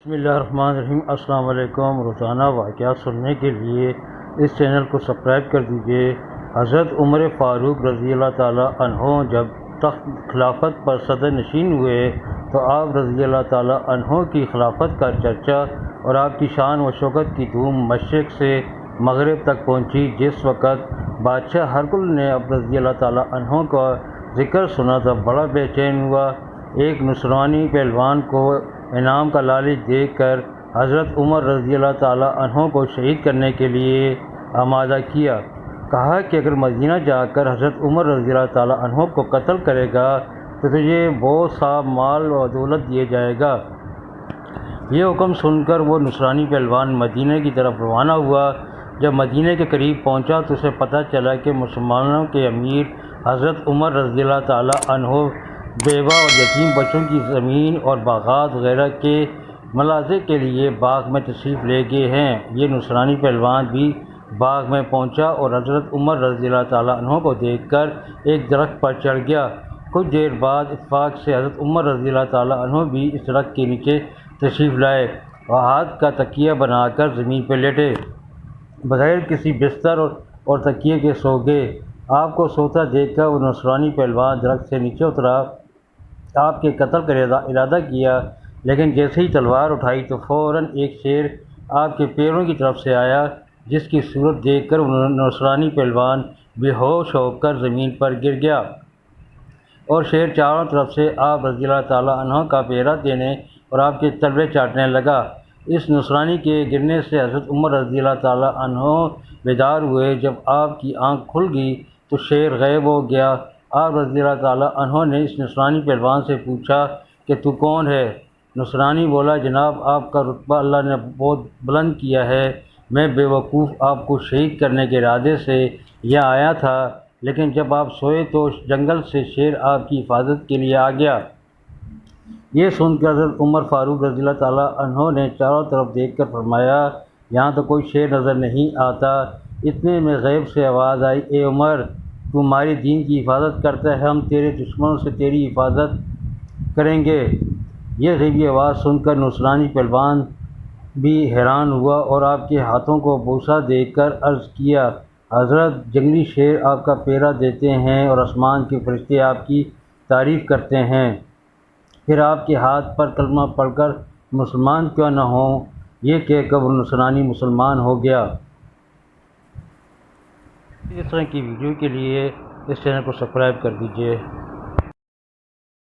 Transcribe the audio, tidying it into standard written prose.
بسم اللہ الرحمن الرحیم۔ السلام علیکم۔ روزانہ واقعات سننے کے لیے اس چینل کو سبسکرائب کر دیجیے۔ حضرت عمر فاروق رضی اللہ تعالیٰ عنہ جب تخت خلافت پر صدر نشین ہوئے تو آپ رضی اللہ تعالیٰ عنہ کی خلافت کا چرچا اور آپ کی شان و شوکت کی دھوم مشرق سے مغرب تک پہنچی۔ جس وقت بادشاہ ہرقل نے اب رضی اللہ تعالیٰ عنہ کا ذکر سنا تو بڑا بے چین ہوا۔ ایک نصرانی پہلوان کو انعام کا لالچ دے کر حضرت عمر رضی اللہ تعالیٰ عنہ کو شہید کرنے کے لیے آمادہ کیا۔ کہا کہ اگر مدینہ جا کر حضرت عمر رضی اللہ تعالیٰ عنہ کو قتل کرے گا تو تجھے بہت سا مال و دولت دیا جائے گا۔ یہ حکم سن کر وہ نصرانی پہلوان مدینہ کی طرف روانہ ہوا۔ جب مدینہ کے قریب پہنچا تو اسے پتہ چلا کہ مسلمانوں کے امیر حضرت عمر رضی اللہ تعالیٰ عنہ بیوہ اور یتیم بچوں کی زمین اور باغات وغیرہ کے ملاحظے کے لیے باغ میں تشریف لے گئے ہیں۔ یہ نصرانی پہلوان بھی باغ میں پہنچا اور حضرت عمر رضی اللہ تعالیٰ عنہ کو دیکھ کر ایک درخت پر چڑھ گیا۔ کچھ دیر بعد اتفاق سے حضرت عمر رضی اللہ تعالیٰ عنہ بھی اس درخت کے نیچے تشریف لائے اور ہاتھ کا تکیہ بنا کر زمین پر لیٹے، بغیر کسی بستر اور تکیے کے سو گئے۔ آپ کو سوتا دیکھ کر وہ نصرانی پہلوان درخت سے نیچے اترا، آپ کے قتل کا ارادہ کیا، لیکن جیسے ہی تلوار اٹھائی تو فوراً ایک شیر آپ کے پیروں کی طرف سے آیا، جس کی صورت دیکھ کر نصرانی پہلوان بے ہوش ہو کر زمین پر گر گیا اور شیر چاروں طرف سے آپ رضی اللہ تعالیٰ عنہ کا پہرا دینے اور آپ کے تلوے چاٹنے لگا۔ اس نصرانی کے گرنے سے حضرت عمر رضی اللہ تعالیٰ عنہ بیدار ہوئے۔ جب آپ کی آنکھ کھل گئی تو شیر غائب ہو گیا۔ آپ رضی اللہ تعالیٰ عنہ نے اس نصرانی پہلوان سے پوچھا کہ تو کون ہے؟ نصرانی بولا، جناب آپ کا رتبہ اللہ نے بہت بلند کیا ہے، میں بے وقوف آپ کو شہید کرنے کے ارادے سے یہاں آیا تھا، لیکن جب آپ سوئے تو جنگل سے شیر آپ کی حفاظت کے لیے آ گیا۔ یہ سن کر حضرت عمر فاروق رضی اللہ تعالیٰ عنہ نے چاروں طرف دیکھ کر فرمایا، یہاں تو کوئی شیر نظر نہیں آتا۔ اتنے میں غیب سے آواز آئی، اے عمر، تو ہمارے دین کی حفاظت کرتا ہے، ہم تیرے دشمنوں سے تیری حفاظت کریں گے۔ یہ غیبی آواز سن کر نصرانی پہلوان بھی حیران ہوا اور آپ کے ہاتھوں کو بوسہ دے کر عرض کیا، حضرت جنگلی شیر آپ کا پہرا دیتے ہیں اور آسمان کے فرشتے آپ کی تعریف کرتے ہیں، پھر آپ کے ہاتھ پر کلمہ پڑھ کر مسلمان کیوں نہ ہوں؟ یہ کہہ کر وہ نصرانی مسلمان ہو گیا۔ اس طرح کی ویڈیو کے لیے اس چینل کو سبسکرائب کر دیجیے۔